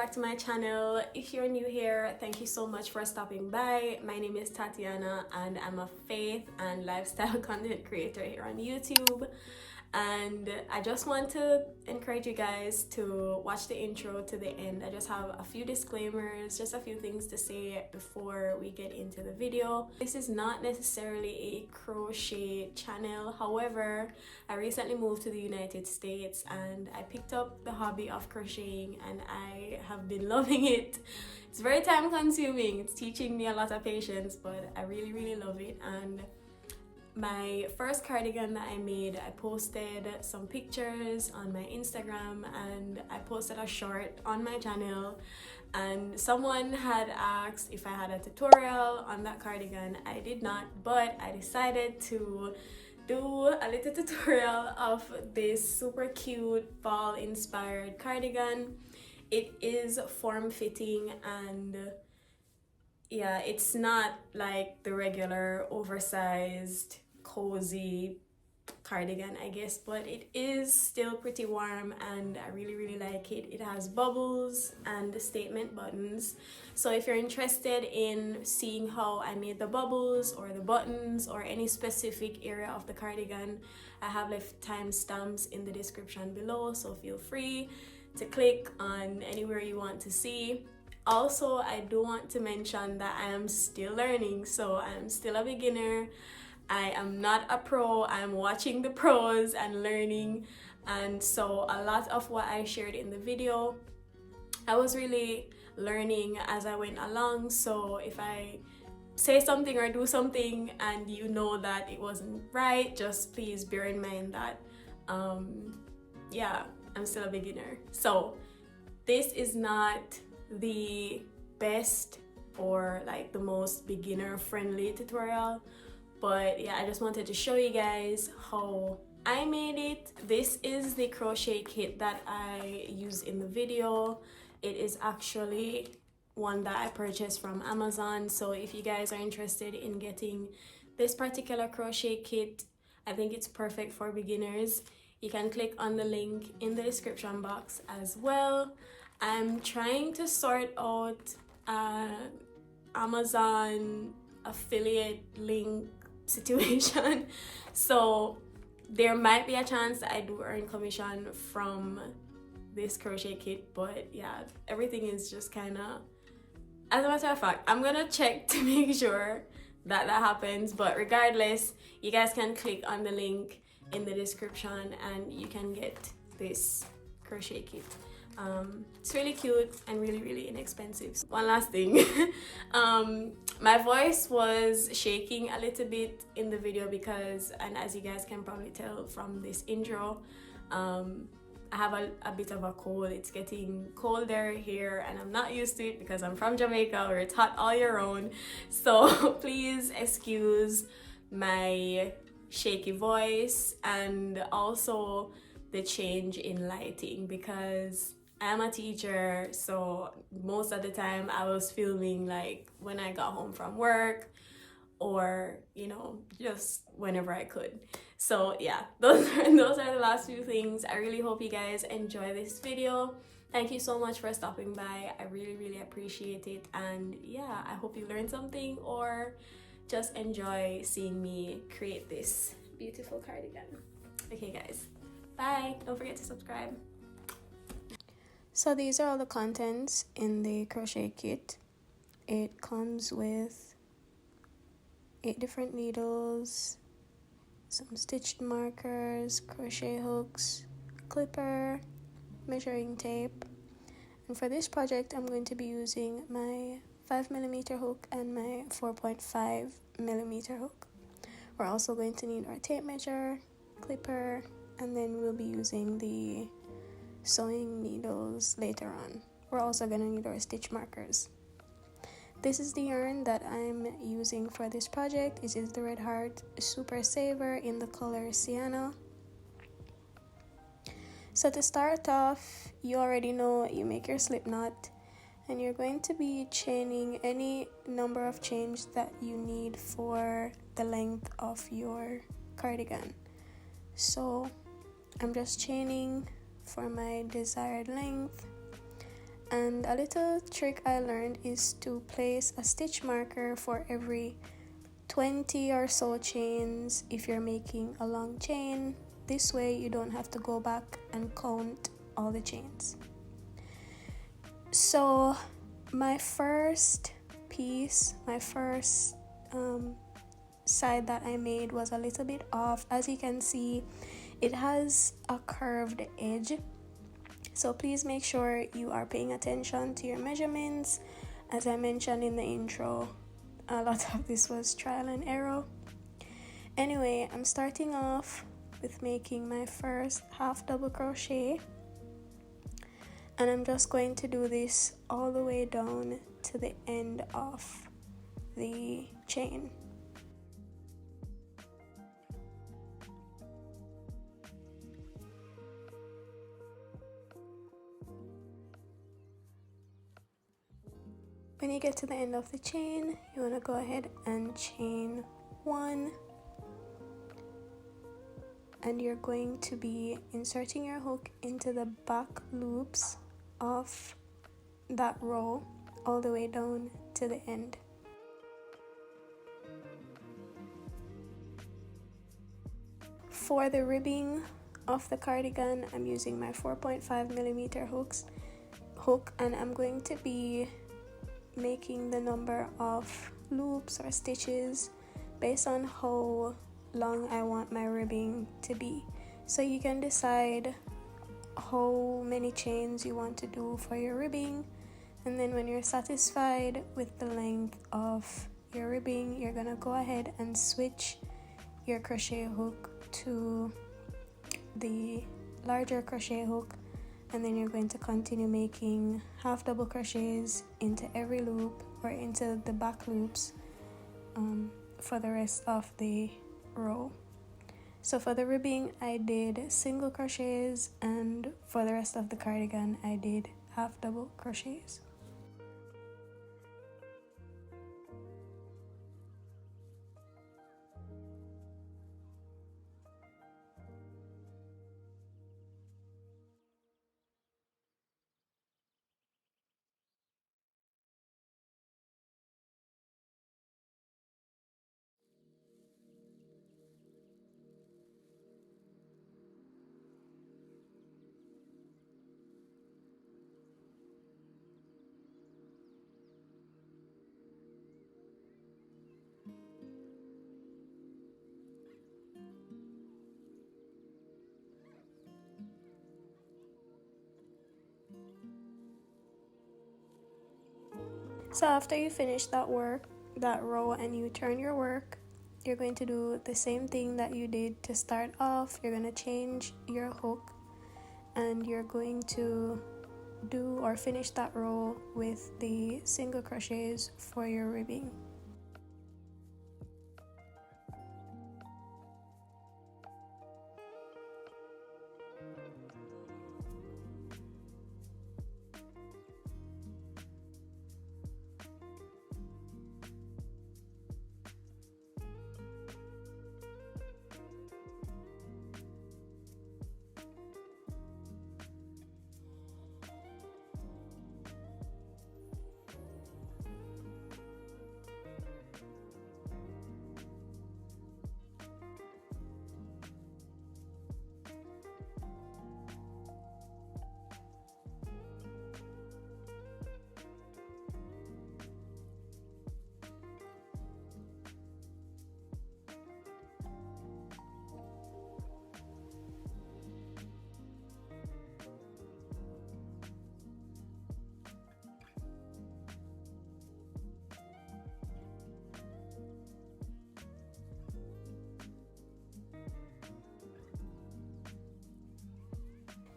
back to my channel. If you're new here, thank you so much for stopping by. My name is Tatiana and I'm a faith and lifestyle content creator here on YouTube. And I just want to encourage you guys to watch the intro to the end. I just have a few disclaimers, just a few things to say before we get into the video. This is not necessarily a crochet channel. However, I recently moved to the United States and I picked up the hobby of crocheting and I have been loving it. It's very time consuming. It's teaching me a lot of patience, but I really love it. And my first cardigan that I made, I posted some pictures on my Instagram and I posted a short on my channel, and someone had asked if I had a tutorial on that cardigan. I did not, but I decided to do a little tutorial of this super cute fall inspired cardigan. It is form-fitting and yeah, it's not like the regular oversized cozy cardigan, I guess, but it is still pretty warm and I really like it. It has bubbles and statement buttons, so if you're interested in seeing how I made the bubbles or the buttons or any specific area of the cardigan, I have left timestamps in the description below, so feel free to click on anywhere you want to see. Also, I do want to mention that I am still learning, so I'm still a beginner. I am not a pro. I'm watching the pros and learning, and so a lot of what I shared in the video, I was really learning as I went along. So if I say something or do something and you know that it wasn't right, just please bear in mind that yeah, I'm still a beginner. So this is not the best or like the most beginner friendly tutorial, but yeah, I just wanted to show you guys how I made it. This is the crochet kit that I use in the video. It is actually one that I purchased from Amazon, so if you guys are interested in getting this particular crochet kit, I think it's perfect for beginners. You can click on the link in the description box as well. I'm trying to sort out Amazon affiliate link situation, so there might be a chance that I do earn commission from this crochet kit, but yeah, everything is just kind of, as a matter of fact, I'm gonna check to make sure that happens, but regardless, you guys can click on the link in the description and you can get this crochet kit. It's really cute and really inexpensive. One last thing, my voice was shaking a little bit in the video because, and as you guys can probably tell from this intro, I have a bit of a cold. It's getting colder here and I'm not used to it because I'm from Jamaica where it's hot all year round, so please excuse my shaky voice and also the change in lighting because I'm a teacher, so most of the time I was filming like when I got home from work or, you know, just whenever I could. So yeah, those are the last few things. I really hope you guys enjoy this video. Thank you so much for stopping by. I really appreciate it, and yeah, I hope you learned something or just enjoy seeing me create this beautiful cardigan. Okay guys, bye. Don't forget to subscribe. So these are all the contents in the crochet kit. It comes with 8 different needles, some stitched markers, crochet hooks, clipper, measuring tape, and for this project I'm going to be using my 5mm hook and my 4.5mm hook. We're also going to need our tape measure, clipper, and then we'll be using the sewing needles later on. We're also going to need our stitch markers. This is the yarn that I'm using for this project. It is the Red Heart Super Saver in the color Sienna. So to start off, you already know you make your slip knot and you're going to be chaining any number of chains that you need for the length of your cardigan. So I'm just chaining for my desired length, And a little trick I learned is to place a stitch marker for every 20 or so chains if you're making a long chain. This way you don't have to go back and count all the chains. So my first piece, my first side that I made was a little bit off. As you can see, it has a curved edge, so please make sure you are paying attention to your measurements. As I mentioned in the intro, a lot of this was trial and error. Anyway, I'm starting off with making my first half double crochet, and I'm just going to do this all the way down to the end of the chain. When you get to the end of the chain, you want to go ahead and chain 1, and you're going to be inserting your hook into the back loops of that row all the way down to the end. For the ribbing of the cardigan, I'm using my 4.5mm hook, and I'm going to be making the number of loops or stitches based on how long I want my ribbing to be. So you can decide how many chains you want to do for your ribbing, and then when you're satisfied with the length of your ribbing, you're gonna go ahead and switch your crochet hook to the larger crochet hook, and then you're going to continue making half double crochets into every loop or into the back loops for the rest of the row. So for the ribbing I did single crochets, and for the rest of the cardigan I did half double crochets. So after you finish that row, and you turn your work, you're going to do the same thing that you did to start off. You're going to change your hook, and you're going to do or finish that row with the single crochets for your ribbing.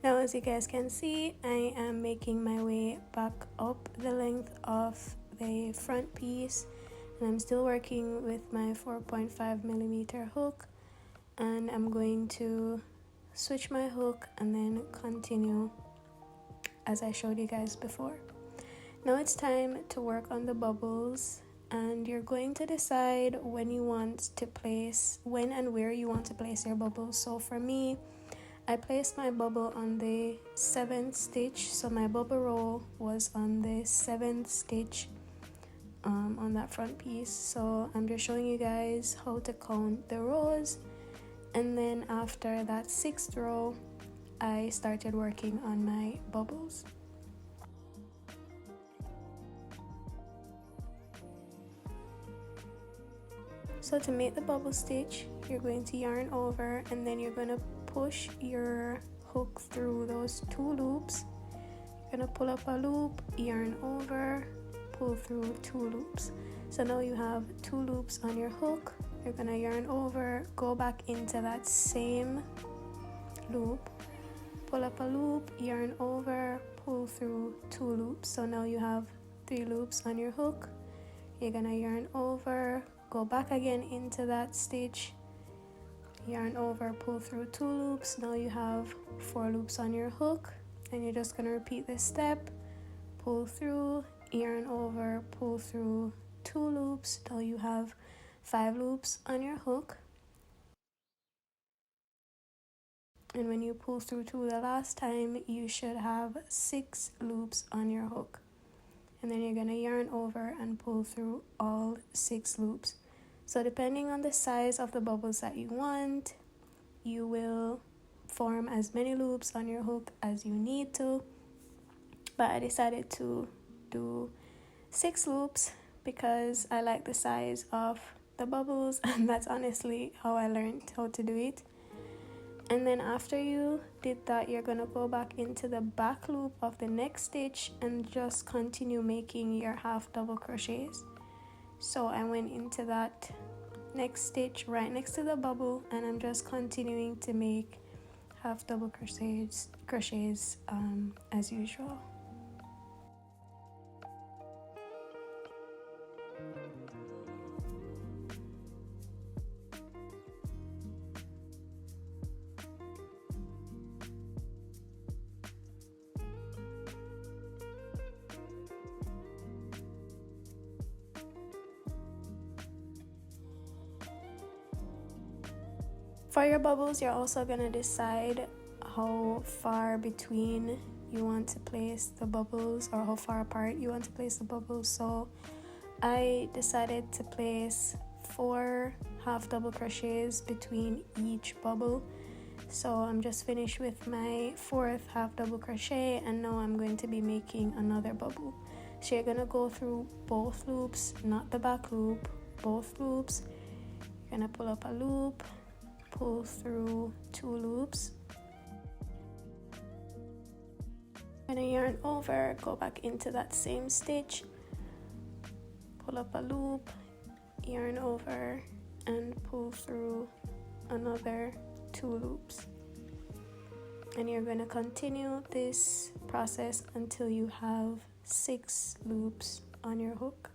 Now, as you guys can see, I am making my way back up the length of the front piece, and I'm still working with my 4.5mm hook, and I'm going to switch my hook and then continue as I showed you guys before. Now it's time to work on the bubbles, and you're going to decide when and where you want to place your bubbles. So for me, I placed my bubble on the 7th stitch, so my bubble row was on the 7th stitch on that front piece. So I'm just showing you guys how to count the rows, and then after that 6th row I started working on my bubbles. So to make the bubble stitch, you're going to yarn over, and then you're going to push your hook through those 2 loops. You're going to pull up a loop, yarn over, pull through 2 loops. So now you have 2 loops on your hook. You're going to yarn over, go back into that same loop, pull up a loop, yarn over, pull through 2 loops. So now you have 3 loops on your hook. You're going to yarn over, go back again into that stitch, yarn over, pull through 2 loops. Now you have 4 loops on your hook, and you're just going to repeat this step, pull through, yarn over, pull through 2 loops. Now you have 5 loops on your hook, and when you pull through 2 the last time, you should have 6 loops on your hook. And then you're going to yarn over and pull through all 6 loops. So depending on the size of the bubbles that you want, you will form as many loops on your hook as you need to. But I decided to do 6 loops because I like the size of the bubbles, and that's honestly how I learned how to do it. And then after you did that, you're going to go back into the back loop of the next stitch and just continue making your half double crochets. So I went into that next stitch right next to the bubble, and I'm just continuing to make half double crochets as usual. For your bubbles, you're also going to decide how far between you want to place the bubbles, or how far apart you want to place the bubbles. So I decided to place 4 half double crochets between each bubble. So I'm just finished with my 4th half double crochet, and now I'm going to be making another bubble. So you're going to go through both loops, not the back loop, both loops. You're going to pull up a loop, pull through 2 loops. I'm going to yarn over, go back into that same stitch, pull up a loop, yarn over, and pull through another 2 loops. And you're going to continue this process until you have 6 loops on your hook.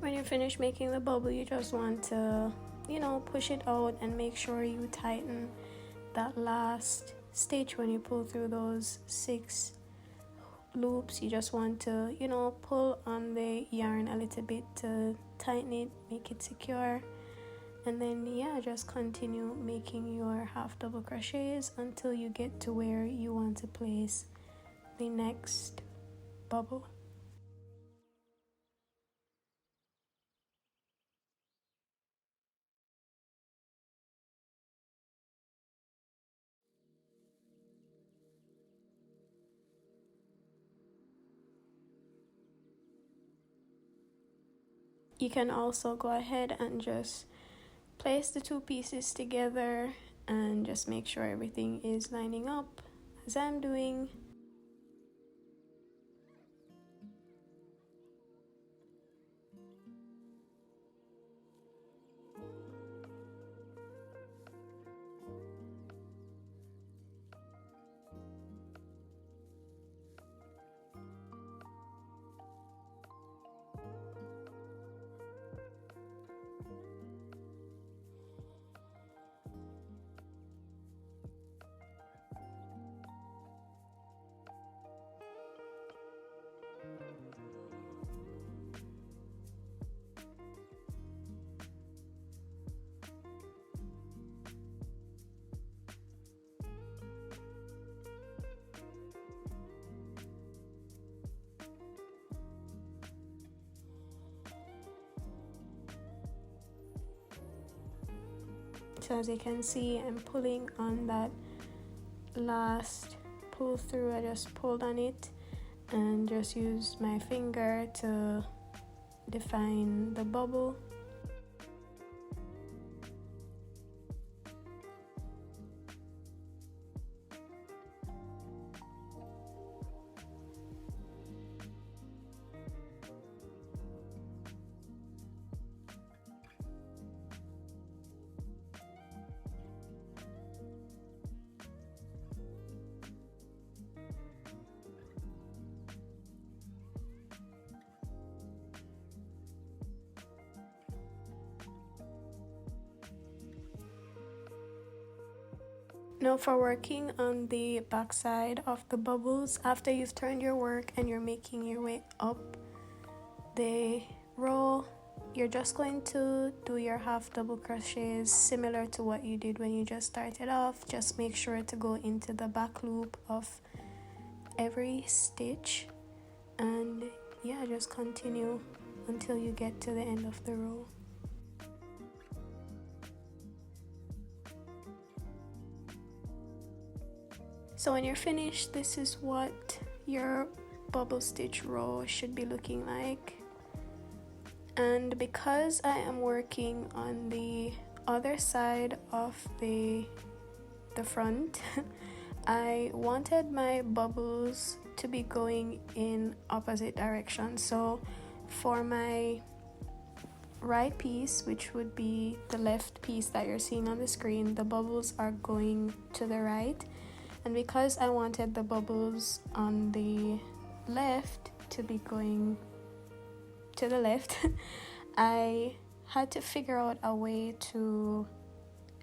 When you're finished making the bubble, you just want to, push it out and make sure you tighten that last stitch when you pull through those 6 loops. You just want to, pull on the yarn a little bit to tighten it, make it secure. And then, just continue making your half double crochets until you get to where you want to place the next bubble. you can also go ahead and just place the two pieces together and just make sure everything is lining up as I'm doing. So as you can see, I'm pulling on that last pull through. I just pulled on it and just used my finger to define the bubble. Now for working on the back side of the bubbles, after you've turned your work and you're making your way up the row, you're just going to do your half double crochets similar to what you did when you just started off. Just make sure to go into the back loop of every stitch, and yeah, just continue until you get to the end of the row. So when you're finished, this is what your bubble stitch row should be looking like. And because I am working on the other side of the front, I wanted my bubbles to be going in opposite directions. So for my right piece, which would be the left piece that you're seeing on the screen, the bubbles are going to the right. And because I wanted the bubbles on the left to be going to the left, I had to figure out a way to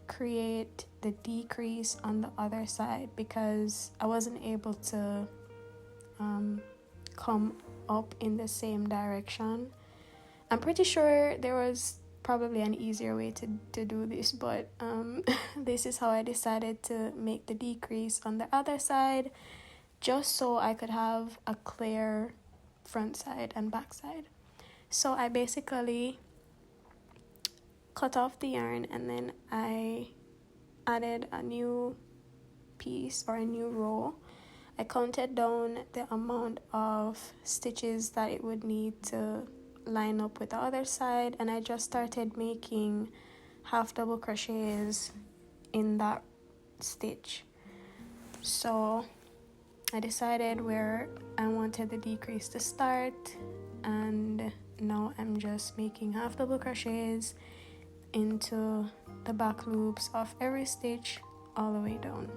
create the decrease on the other side because I wasn't able to come up in the same direction. I'm pretty sure there was probably an easier way to do this, but this is how I decided to make the decrease on the other side, just so I could have a clear front side and back side. So I basically cut off the yarn and then I added a new piece or a new row. I counted down the amount of stitches that it would need to line up with the other side, and I just started making half double crochets in that stitch. So I decided where I wanted the decrease to start, and now I'm just making half double crochets into the back loops of every stitch all the way down.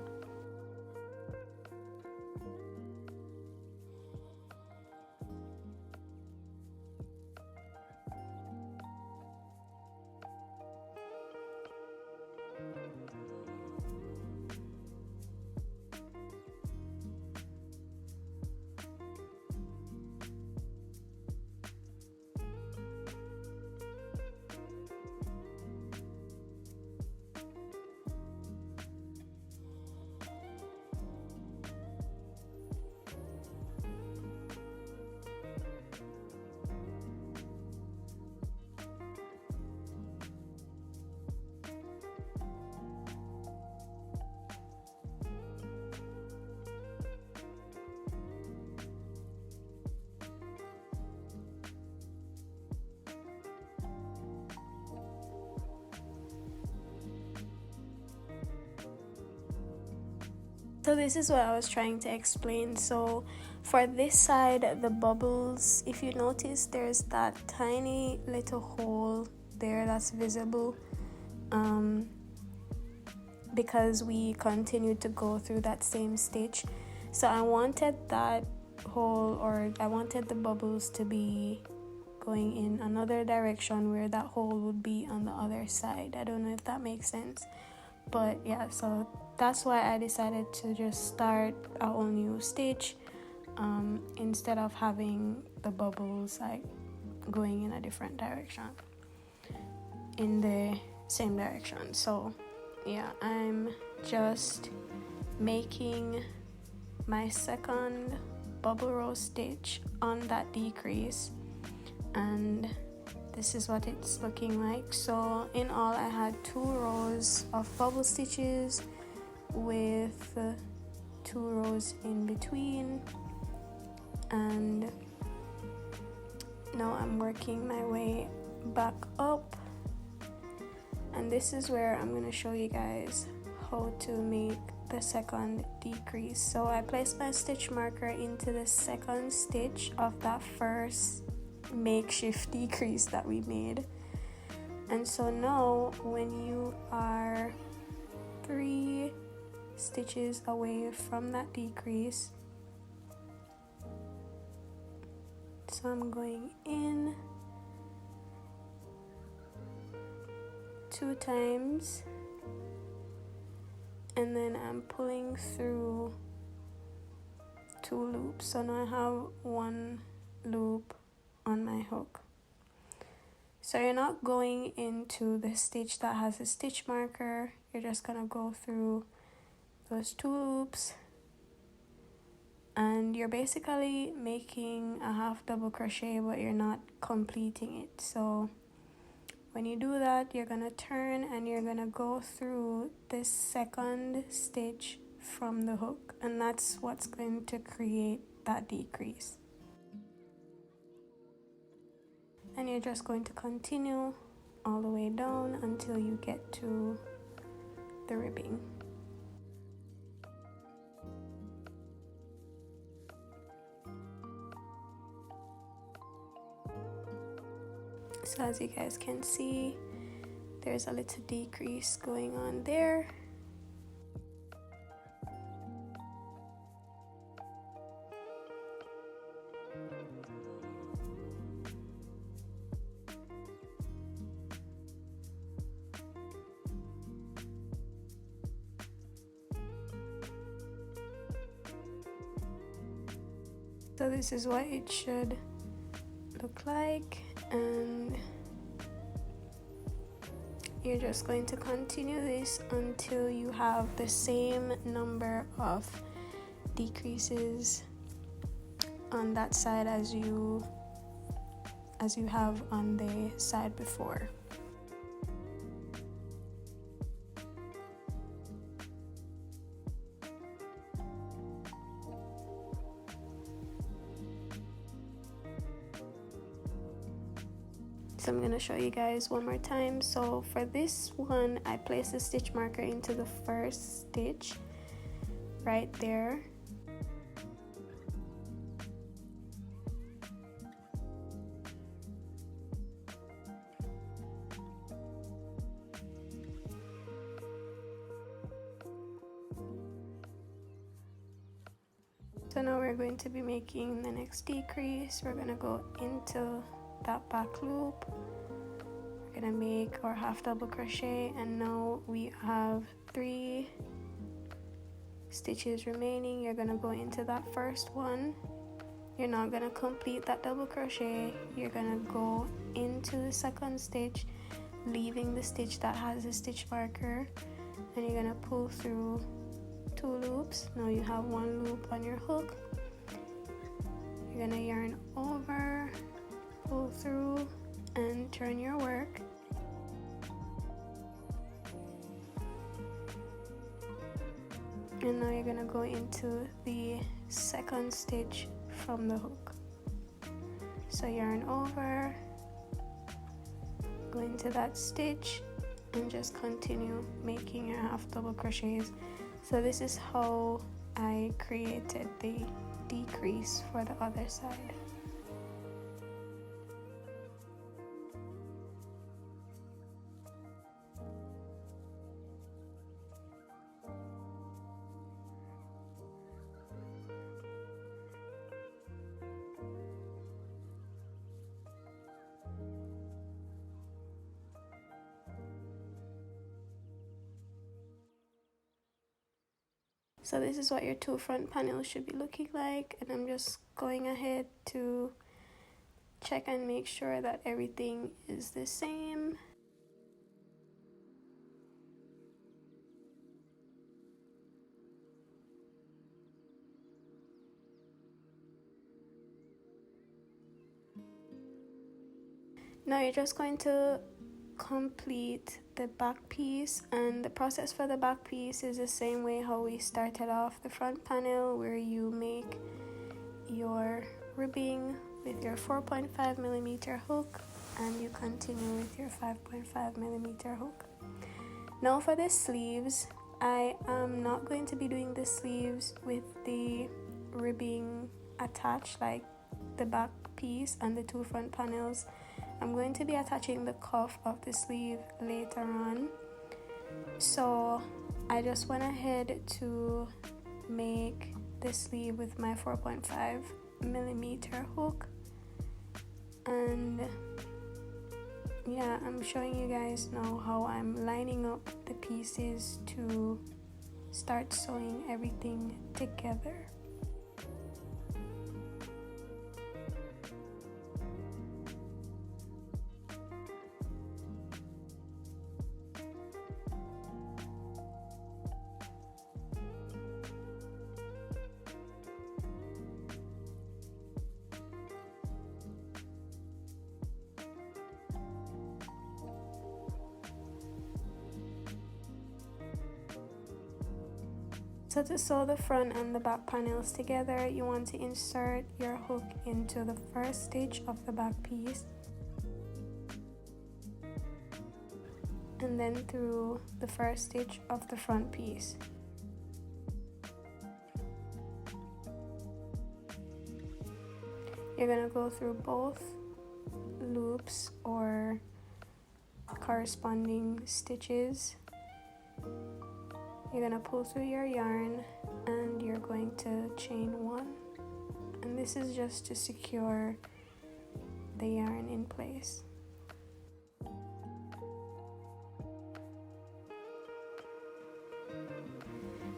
So this is what I was trying to explain. So for this side, the bubbles, if you notice, there's that tiny little hole there that's visible, because we continued to go through that same stitch. So I wanted that hole, or I wanted the bubbles to be going in another direction where that hole would be on the other side. I don't know if that makes sense, but yeah, so that's why I decided to just start a whole new stitch, instead of having the bubbles like going in a different direction, in the same direction. So yeah, I'm just making my second bubble row stitch on that decrease, and this is what it's looking like. So in all, I had 2 rows of bubble stitches with 2 rows in between, and now I'm working my way back up, and this is where I'm going to show you guys how to make the second decrease. So I placed my stitch marker into the second stitch of that first makeshift decrease that we made, and so now when you are 3 stitches away from that decrease, so I'm going in 2 times, and then I'm pulling through 2 loops. So now I have 1 loop on my hook. So you're not going into the stitch that has a stitch marker, you're just gonna go through those 2 loops, and you're basically making a half double crochet, but you're not completing it. So when you do that, you're gonna turn and you're gonna go through this second stitch from the hook, and that's what's going to create that decrease. And you're just going to continue all the way down until you get to the ribbing. So as you guys can see, there's a little decrease going on there. So this is what it should look like, and you're just going to continue this until you have the same number of decreases on that side as you have on the side before. So I'm going to show you guys one more time. So for this one, I placed the stitch marker into the first stitch right there. So now we're going to be making the next decrease. We're going to go into that back loop, we're gonna make our half double crochet, and now we have 3 stitches remaining. You're gonna go into that first one, you're not gonna complete that double crochet, you're gonna go into the second stitch, leaving the stitch that has a stitch marker, and you're gonna pull through 2 loops. Now you have 1 loop on your hook, you're gonna yarn over, pull through, and turn your work. And now you're gonna go into the second stitch from the hook. So yarn over, go into that stitch, and just continue making your half double crochets So this is how I created the decrease for the other side. So this is what your two front panels should be looking like, and I'm just going ahead to check and make sure that everything is the same. Now you're just going to complete the back piece, and the process for the back piece is the same way how we started off the front panel, where you make your ribbing with your 4.5mm hook and you continue with your 5.5mm hook. Now for the sleeves, I am not going to be doing the sleeves with the ribbing attached like the back piece and the two front panels. I'm going to be attaching the cuff of the sleeve later on. So I just went ahead to make the sleeve with my 4.5mm hook, and yeah, I'm showing you guys now how I'm lining up the pieces to start sewing everything together. So to sew the front and the back panels together, you want to insert your hook into the first stitch of the back piece and then through the first stitch of the front piece. You're going to go through both loops or corresponding stitches. You're going to pull through your yarn and you're going to chain one, and this is just to secure the yarn in place.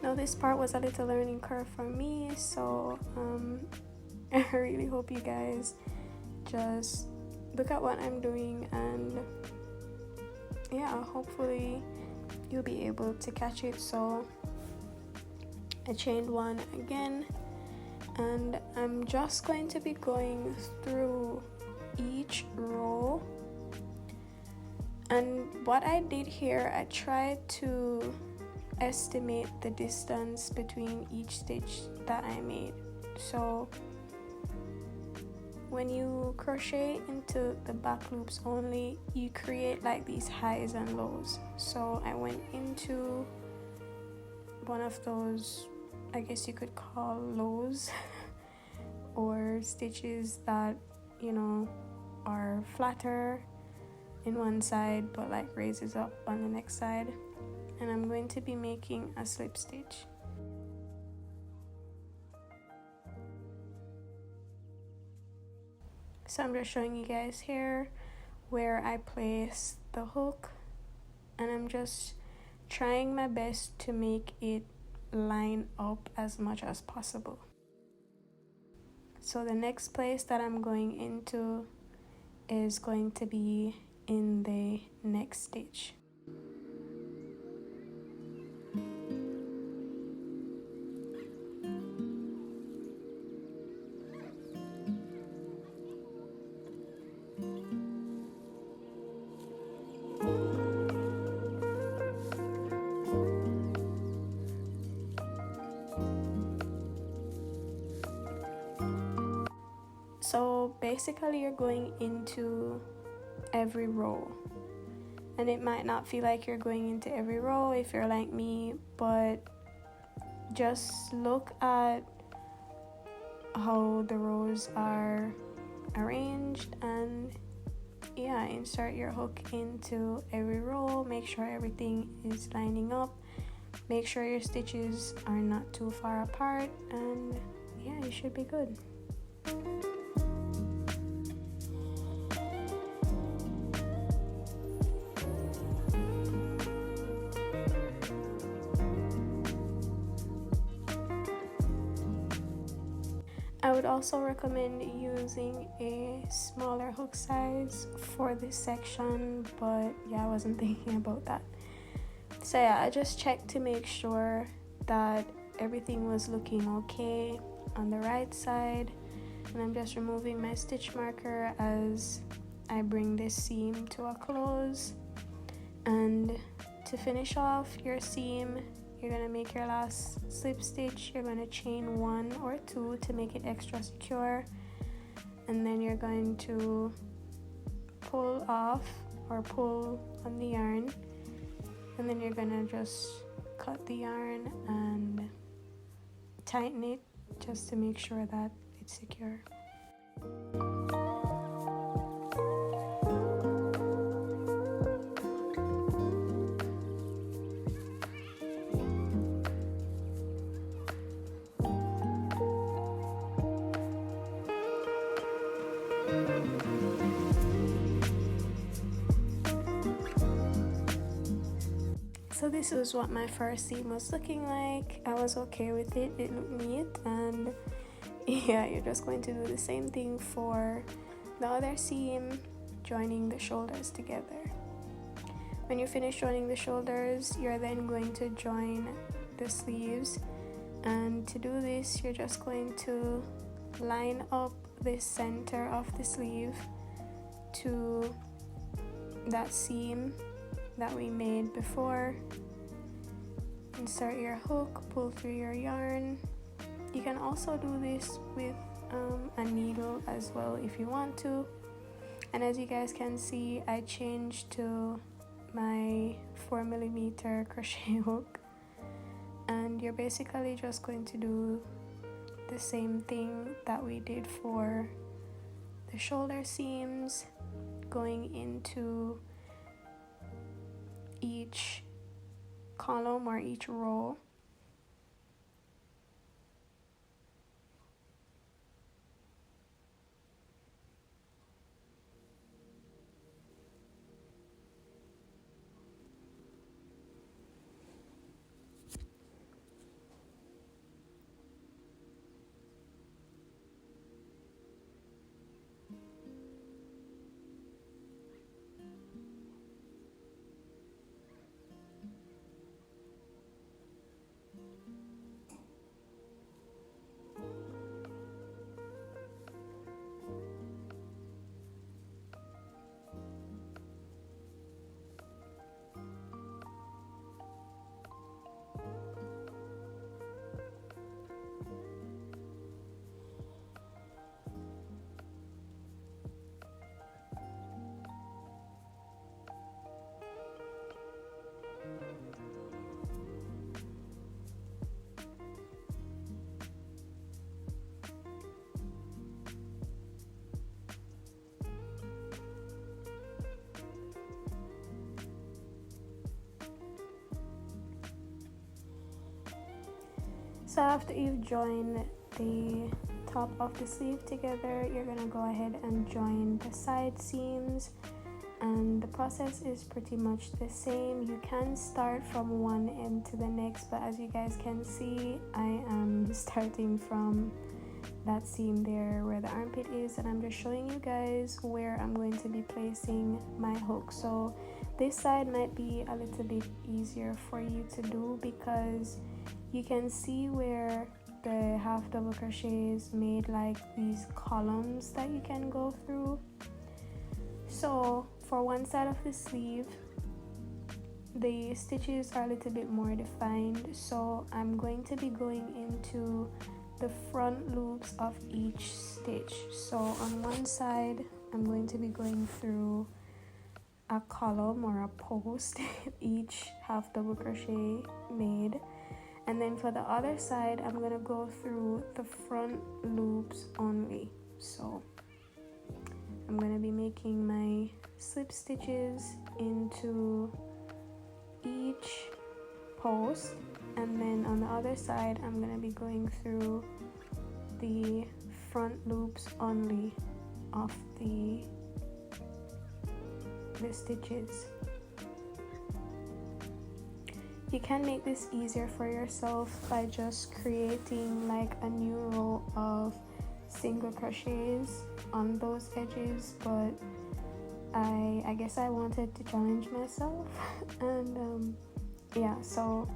Now this part was a little learning curve for me, so I really hope you guys just look at what I'm doing, and yeah, hopefully you'll be able to catch it. So I chained one again, and I'm just going to be going through each row. And what I did here, I tried to estimate the distance between each stitch that I made. So when you crochet into the back loops only, you create like these highs and lows. So I went into one of those, I guess you could call lows or stitches that, you know, are flatter in one side but like raises up on the next side, and I'm going to be making a slip stitch. So I'm just showing you guys here where I place the hook, and I'm just trying my best to make it line up as much as possible. So the next place that I'm going into is going to be in the next stitch. So basically you're going into every row, and it might not feel like you're going into every row if you're like me, but just look at how the rows are arranged, and yeah, insert your hook into every row. Make sure everything is lining up. Make sure your stitches are not too far apart, and yeah, you should be good. I would also recommend using a smaller hook size for this section, but yeah, I wasn't thinking about that. So yeah, I just checked to make sure that everything was looking okay on the right side, and I'm just removing my stitch marker as I bring this seam to a close. And to finish off your seam, you're going to make your last slip stitch. You're going to chain 1 or 2 to make it extra secure, and then you're going to pull off or pull on the yarn, and then you're going to just cut the yarn and tighten it just to make sure that it's secure. So this is what my first seam was looking like. I was okay with it. It looked neat, and yeah, you're just going to do the same thing for the other seam, joining the shoulders together. When you finish joining the shoulders, you're then going to join the sleeves, and to do this, you're just going to line up the center of the sleeve to that seam that we made before. Insert your hook, pull through your yarn. You can also do this with a needle as well if you want to. And as you guys can see, I changed to my 4mm crochet hook, and you're basically just going to do the same thing that we did for the shoulder seams, going into each column or each row. So after you've joined the top of the sleeve together, you're gonna go ahead and join the side seams, and the process is pretty much the same. You can start from one end to the next, but as you guys can see, I am starting from that seam there where the armpit is, and I'm just showing you guys where I'm going to be placing my hook. So this side might be a little bit easier for you to do because you can see where the half double crochets made like these columns that you can go through. So for one side of the sleeve, the stitches are a little bit more defined, so I'm going to be going into the front loops of each stitch. So on one side, I'm going to be going through a column or a post each half double crochet made, And then for the other side, I'm gonna go through the front loops only. So I'm gonna be making my slip stitches into each post, and then on the other side I'm gonna be going through the front loops only of the stitches. You can make this easier for yourself by just creating like a new row of single crochets on those edges, but I guess I wanted to challenge myself and yeah, so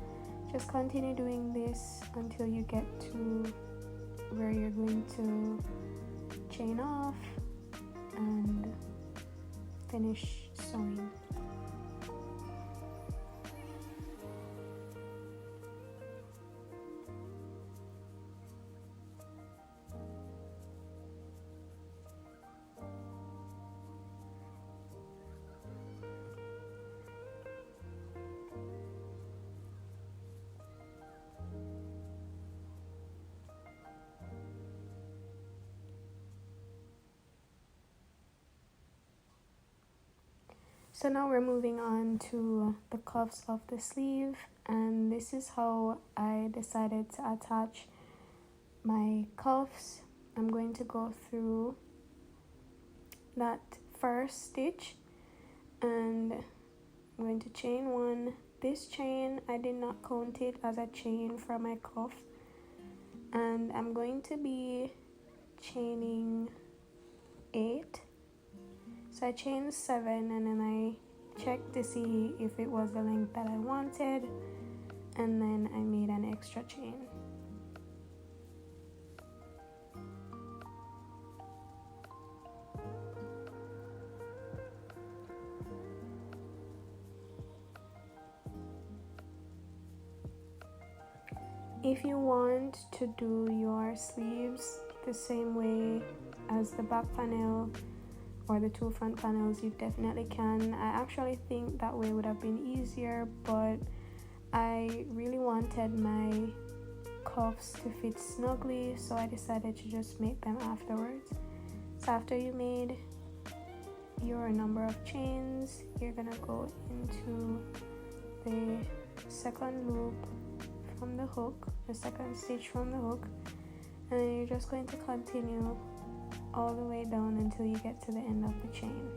just continue doing this until you get to where you're going to chain off and finish sewing. So now we're moving on to the cuffs of the sleeve, and this is how I decided to attach my cuffs. I'm going to go through that first stitch and I'm going to chain one. This chain, I did not count it as a chain for my cuff, and I'm going to be chaining 8. So I chained 7 and then I checked to see if it was the length that I wanted, and then I made an extra chain. If you want to do your sleeves the same way as the back panel or the 2 front panels, you definitely can. I actually think that way would have been easier, but I really wanted my cuffs to fit snugly, so I decided to just make them afterwards. So after you made your number of chains, you're gonna go into the second loop from the hook, the second stitch from the hook, and then you're just going to continue all the way down until you get to the end of the chain.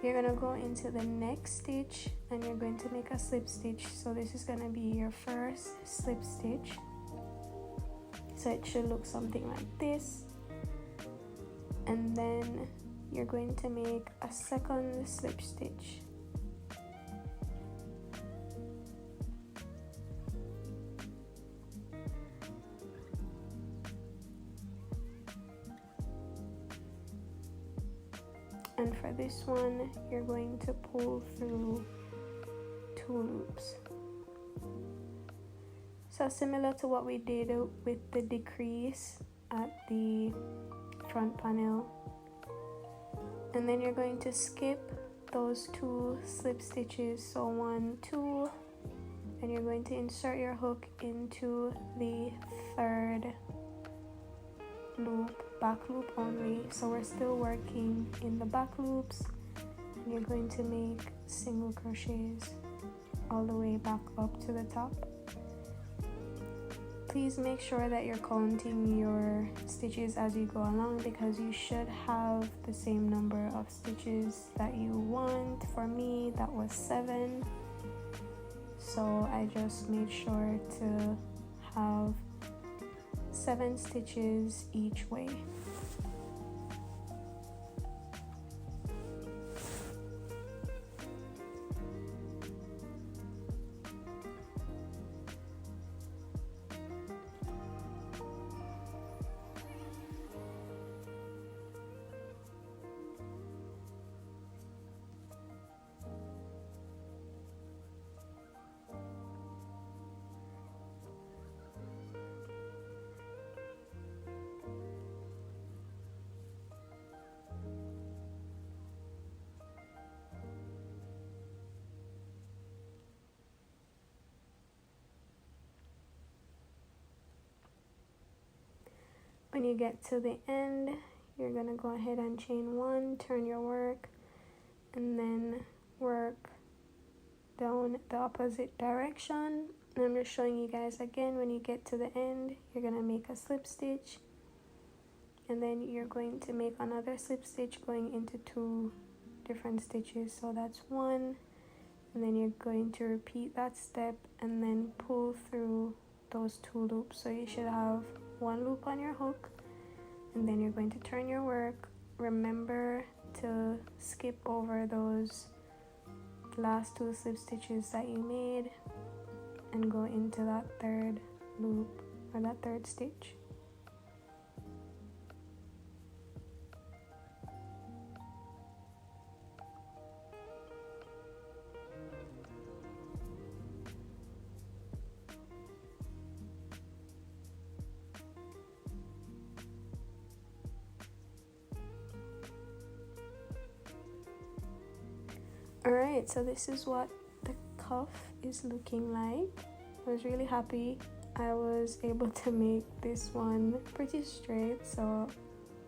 You're gonna go into the next stitch and you're going to make a slip stitch. So this is gonna be your first slip stitch. So it should look something like this, and then you're going to make a second slip stitch. And for this one, you're going to pull through 2 loops. So similar to what we did with the decrease at the front panel. And then you're going to skip those 2 slip stitches, so 1, 2, and you're going to insert your hook into the third loop, back loop only. So we're still working in the back loops, and you're going to make single crochets all the way back up to the top. Please make sure that you're counting your stitches as you go along, because you should have the same number of stitches that you want. For me, that was 7, so I just made sure to have 7 stitches each way. When you get to the end, you're gonna go ahead and chain 1, turn your work, and then work down the opposite direction. And I'm just showing you guys again, when you get to the end, you're gonna make a slip stitch, and then you're going to make another slip stitch going into 2 different stitches. So that's 1, and then you're going to repeat that step and then pull through those 2 loops. So you should have 1 loop on your hook, and then you're going to turn your work. Remember to skip over those last 2 slip stitches that you made and go into that 3rd loop or that 3rd stitch. Alright, so this is what the cuff is looking like. I was really happy I was able to make this one pretty straight, so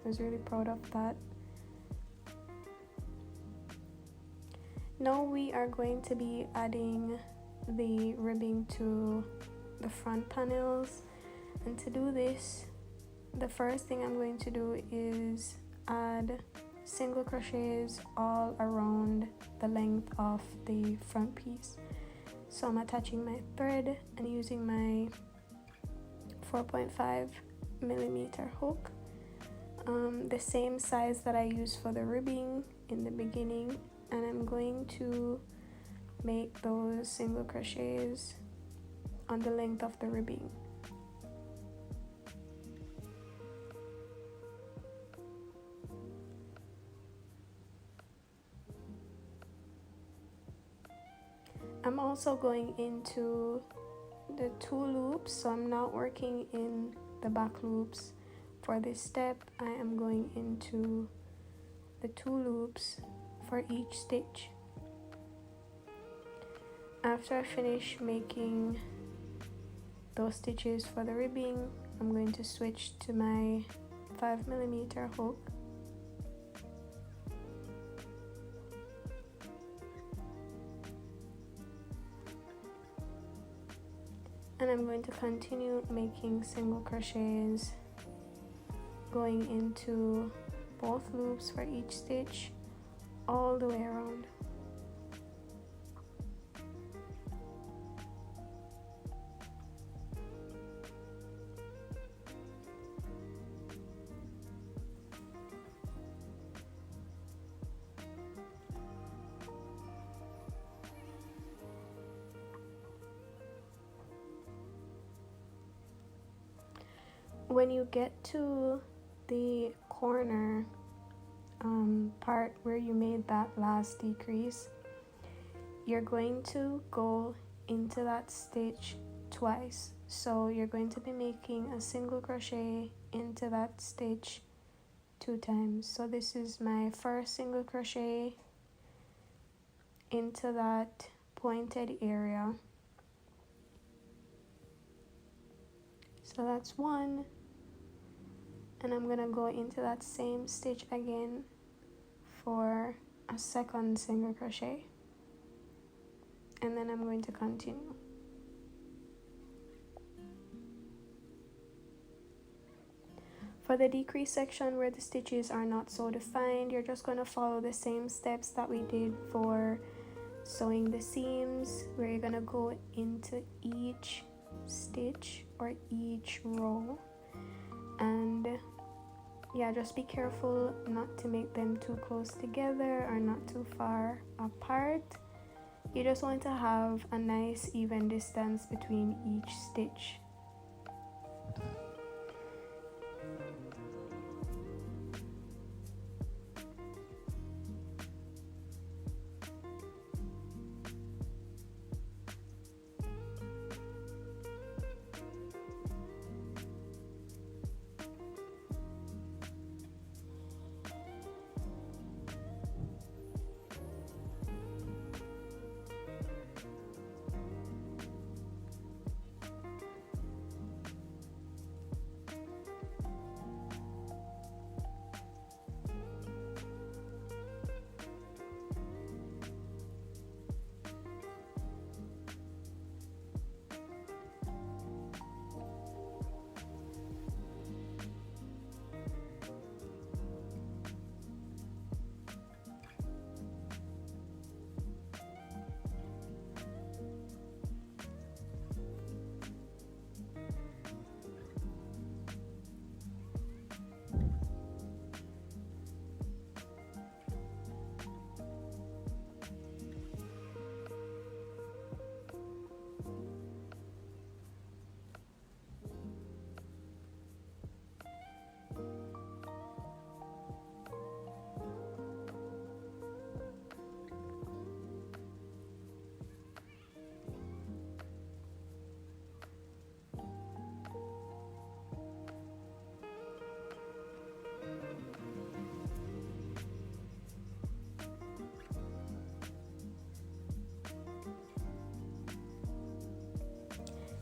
I was really proud of that. Now we are going to be adding the ribbing to the front panels, and to do this, the first thing I'm going to do is add single crochets all around the length of the front piece. So I'm attaching my thread and using my 4.5mm hook, the same size that I used for the ribbing in the beginning, and I'm going to make those single crochets on the length of the ribbing. I'm also going into the 2 loops, so I'm not working in the back loops for this step. I am going into the 2 loops for each stitch. After I finish making those stitches for the ribbing, I'm going to switch to my 5mm hook. And I'm going to continue making single crochets going into both loops for each stitch all the way around. When you get to the corner part where you made that last decrease, you're going to go into that stitch twice. So you're going to be making a single crochet into that stitch 2 times. So this is my first single crochet into that pointed area. So that's 1. And I'm gonna go into that same stitch again for a second single crochet, and then I'm going to continue. For the decrease section where the stitches are not so defined, you're just going to follow the same steps that we did for sewing the seams, where you're going to go into each stitch or each row, and yeah, just be careful not to make them too close together or not too far apart. You just want to have a nice even distance between each stitch.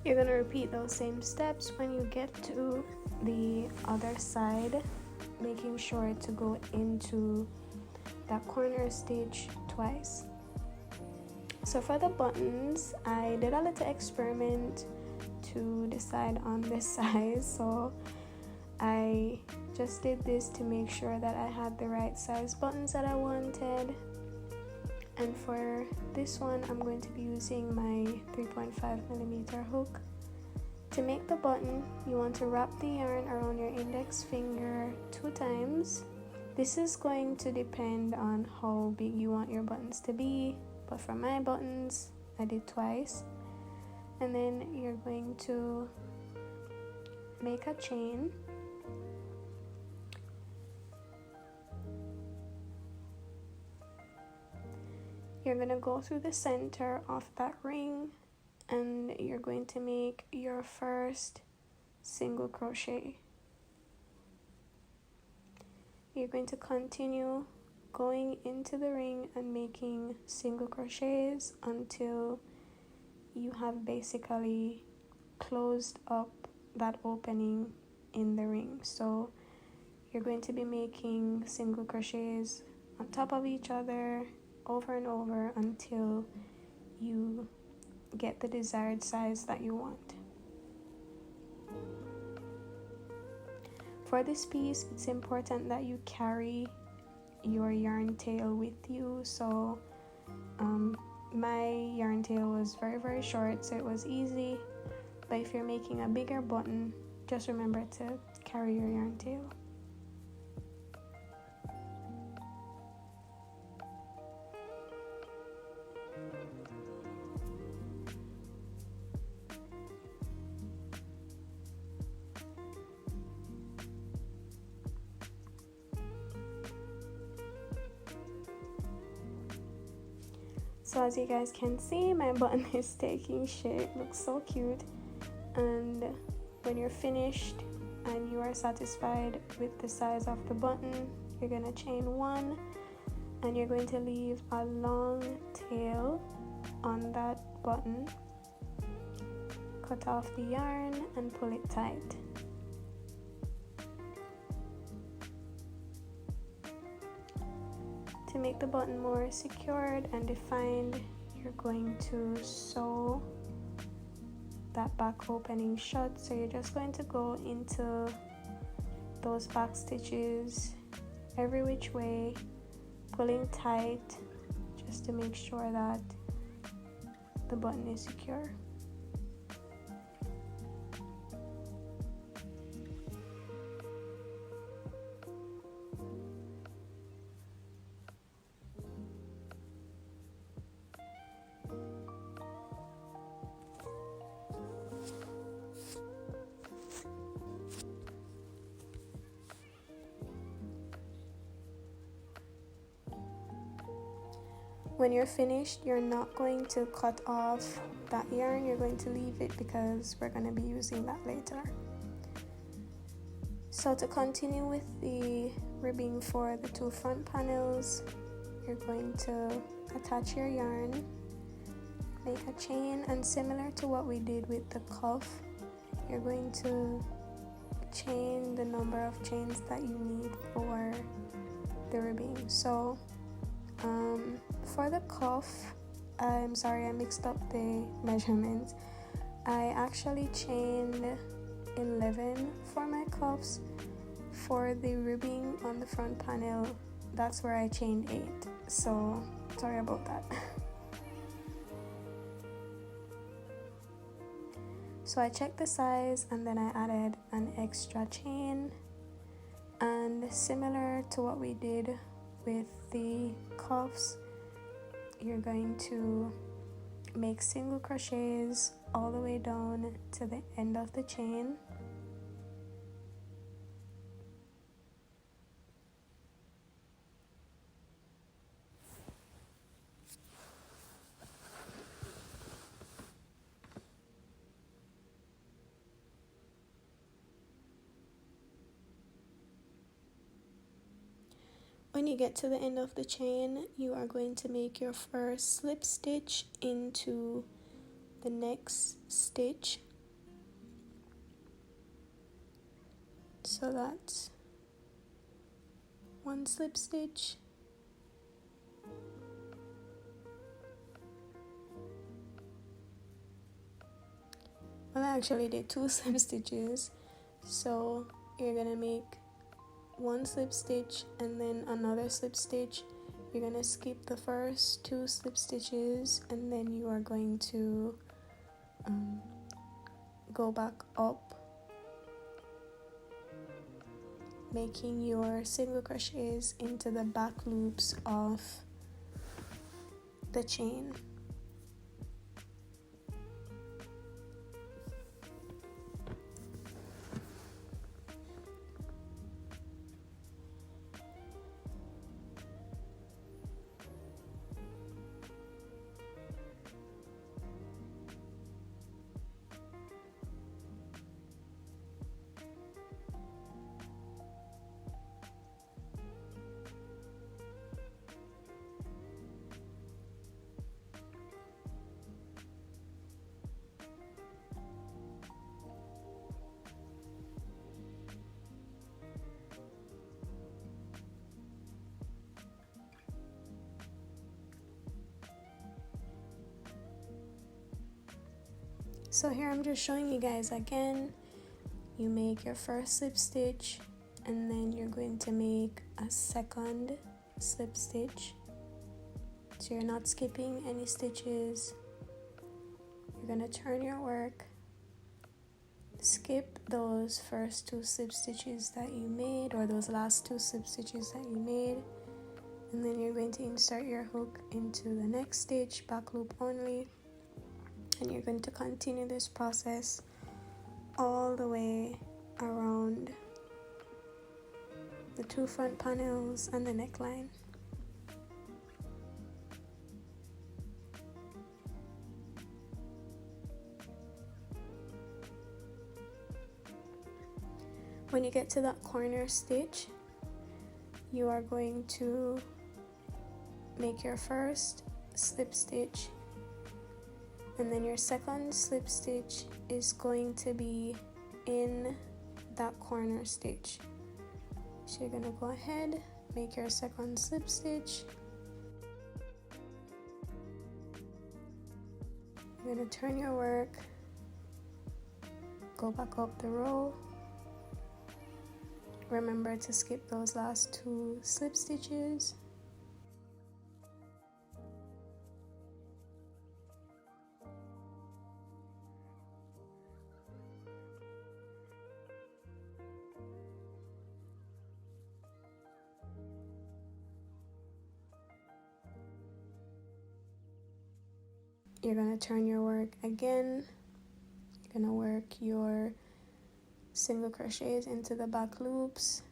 You're gonna repeat those same steps when you get to the other side, making sure to go into that corner stitch twice. So for the buttons, I did a little experiment to decide on the size, so I just did this to make sure that I had the right size buttons that I wanted. And for this one, I'm going to be using my 3.5mm hook. To make the button, you want to wrap the yarn around your index finger 2 times. This is going to depend on how big you want your buttons to be, but for my buttons, I did twice. And then you're going to make a chain. You're going to go through the center of that ring and you're going to make your first single crochet. You're going to continue going into the ring and making single crochets until you have basically closed up that opening in the ring. So you're going to be making single crochets on top of each other over and over until you get the desired size that you want. For this piece, it's important that you carry your yarn tail with you. So my yarn tail was very short, so it was easy. But if you're making a bigger button, just remember to carry your yarn tail. So as you guys can see, my button is taking shape. Looks so cute. And when you're finished and you are satisfied with the size of the button, you're gonna chain 1 and you're going to leave a long tail on that button. Cut off the yarn and pull it tight. To make the button more secured and defined, you're going to sew that back opening shut. So you're just going to go into those back stitches every which way, pulling tight just to make sure that the button is secure. When you're finished, you're not going to cut off that yarn, you're going to leave it because we're going to be using that later. So to continue with the ribbing for the 2 front panels, you're going to attach your yarn, make a chain, and similar to what we did with the cuff, you're going to chain the number of chains that you need for the ribbing. So for the cuff, I'm sorry, I mixed up the measurements. I actually chained 11 for my cuffs. For the ribbing on the front panel, that's where I chained 8. So sorry about that. So I checked the size and then I added an extra chain. And similar to what we did with the cuffs, you're going to make single crochets all the way down to the end of the chain. When you get to the end of the chain, you are going to make your first slip stitch into the next stitch. So that's one slip stitch, well, I actually did 2 slip stitches. So you're gonna make one slip stitch and then another slip stitch. You're gonna skip the first 2 slip stitches, and then you are going to go back up, making your single crochets into the back loops of the chain. So here I'm just showing you guys again. You make your first slip stitch, and then you're going to make a second slip stitch. So you're not skipping any stitches. You're going to turn your work, skip those first 2 slip stitches that you made, or those last 2 slip stitches that you made, and then you're going to insert your hook into the next stitch, back loop only. And you're going to continue this process all the way around the 2 front panels and the neckline. When you get to that corner stitch, you are going to make your first slip stitch, and then your second slip stitch is going to be in that corner stitch. So you're going to go ahead, make your second slip stitch. You're going to turn your work, go back up the row. Remember to skip those last 2 slip stitches. You're going to turn your work again. You're going to work your single crochets into the back loops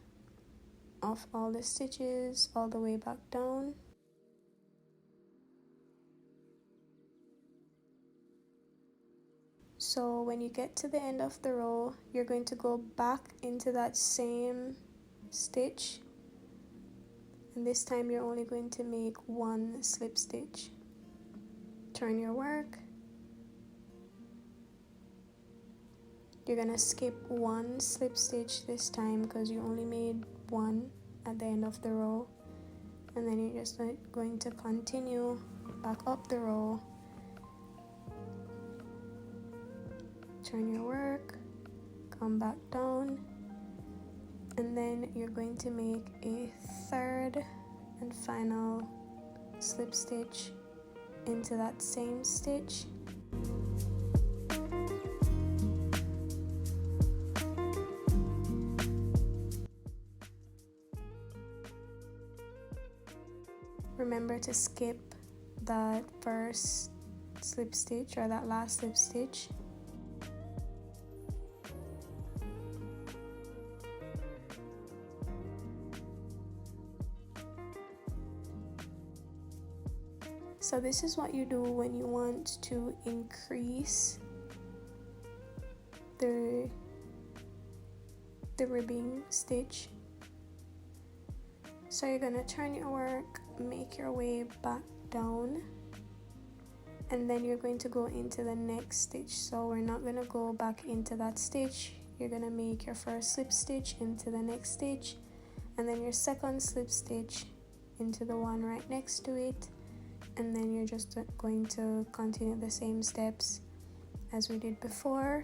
of all the stitches all the way back down. So when you get to the end of the row, you're going to go back into that same stitch, and this time you're only going to make 1 slip stitch. Turn your work. You're gonna skip 1 slip stitch this time because you only made 1 at the end of the row, and then you're just going to continue back up the row. Turn your work, come back down, and then you're going to make a 3rd and final slip stitch into that same stitch. Remember to skip that first slip stitch or that last slip stitch. So this is what you do when you want to increase the ribbing stitch. So you're going to turn your work, make your way back down, and then you're going to go into the next stitch. So we're not going to go back into that stitch. you're gonna make your first slip stitch into the next stitch, and then your second slip stitch into the one right next to it, and then you're just going to continue the same steps as we did before.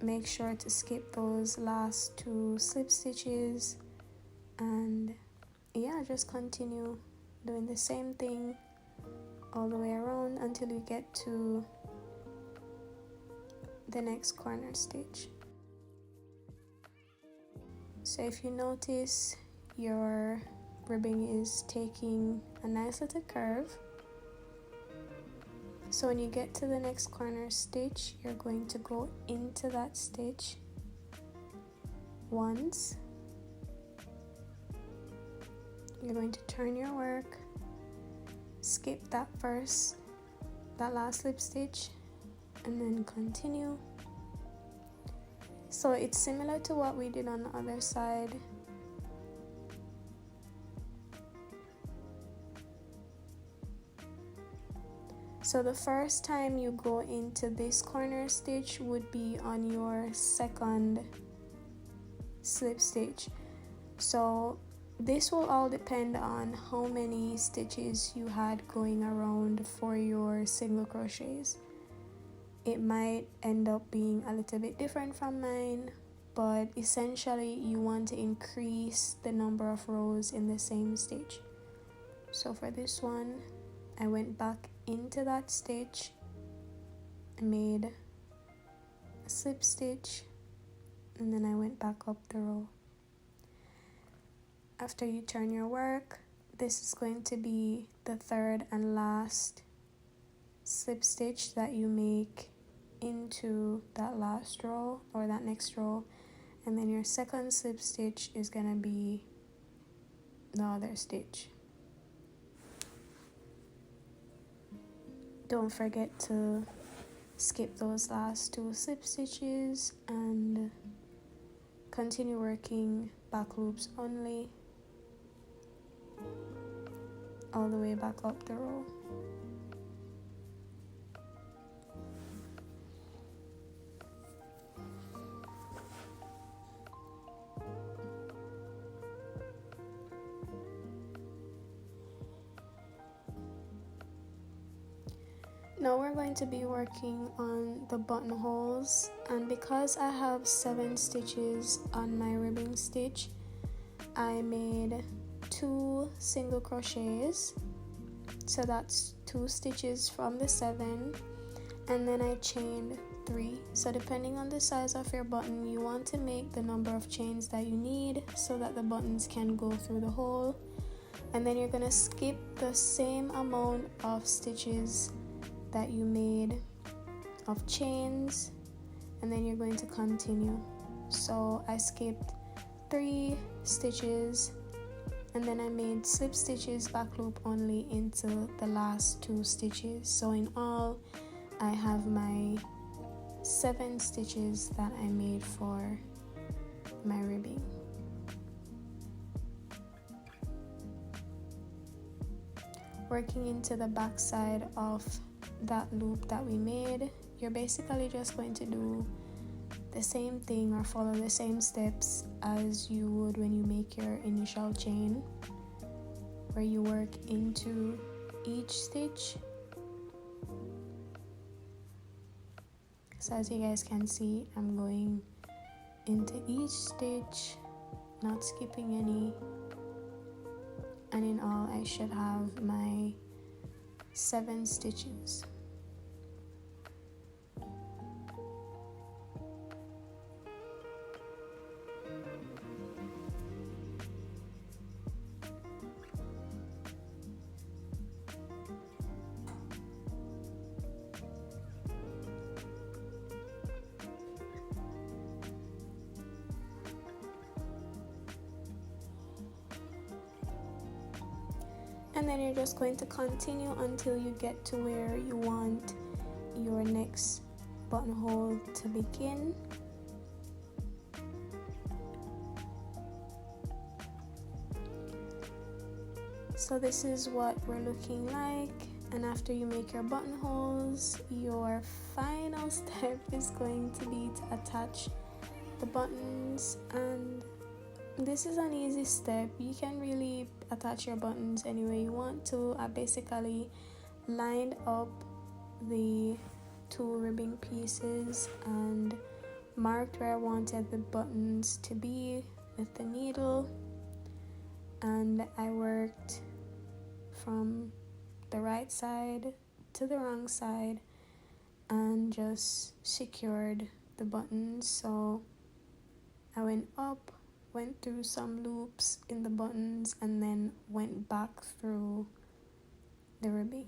Make sure to skip those last 2 slip stitches, and yeah, just continue doing the same thing all the way around until you get to the next corner stitch. So if you notice, your ribbing is taking a nice little curve. So when you get to the next corner stitch, you're going to go into that stitch once. You're going to turn your work, skip that last slip stitch, and then continue. So it's similar to what we did on the other side. So the first time you go into this corner stitch would be on your second slip stitch. So this will all depend on how many stitches you had going around for your single crochets. It might end up being a little bit different from mine, but essentially you want to increase the number of rows in the same stitch. So for this one, I went back into that stitch, made a slip stitch, and then I went back up the row. After you turn your work, this is going to be the third and last slip stitch that you make into that last row or that next row, and then your second slip stitch is going to be the other stitch. Don't forget to skip those last 2 slip stitches and continue working back loops only all the way back up the row. Now we're going to be working on the buttonholes, and because I have 7 stitches on my ribbing stitch, I made 2 single crochets, so that's 2 stitches from the 7, and then I chained 3. So depending on the size of your button, you want to make the number of chains that you need so that the buttons can go through the hole, and then you're going to skip the same amount of stitches that you made of chains, and then you're going to continue. So I skipped 3 stitches, and then I made slip stitches back loop only into the last 2 stitches. So in all, I have my 7 stitches that I made for my ribbing. Working into the back side of that loop that we made, you're basically just going to do the same thing or follow the same steps as you would when you make your initial chain, where you work into each stitch. So as you guys can see, I'm going into each stitch, not skipping any, and in all I should have my 7 stitches. And then you're just going to continue until you get to where you want your next buttonhole to begin. So this is what we're looking like. And after you make your buttonholes, your final step is going to be to attach the buttons. And this is an easy step. You can really attach your buttons any way you want to. I basically lined up the two ribbing pieces and marked where I wanted the buttons to be with the needle, and I worked from the right side to the wrong side and just secured the buttons. So I went up, went through some loops in the buttons, and then went back through the ribbing.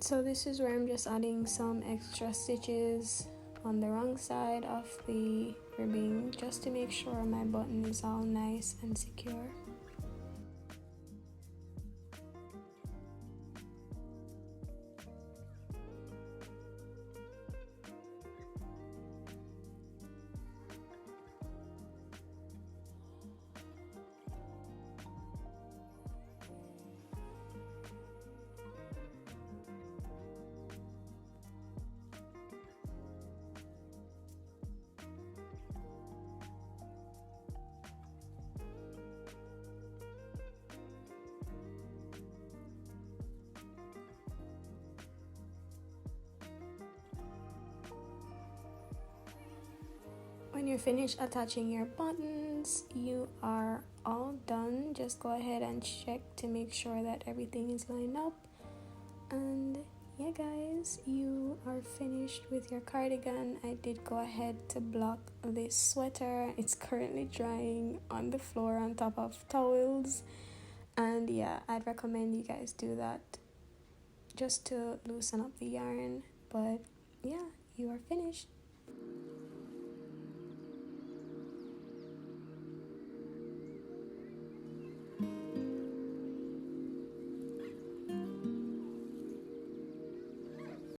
So this is where I'm just adding some extra stitches on the wrong side of the ribbing just to make sure my button is all nice and secure. When you're finished attaching your buttons, you are all done. Just go ahead and check to make sure that everything is lined up. And yeah guys, you are finished with your cardigan. I did go ahead to block this sweater. It's currently drying on the floor on top of towels. And yeah, I'd recommend you guys do that just to loosen up the yarn. But yeah, you are finished.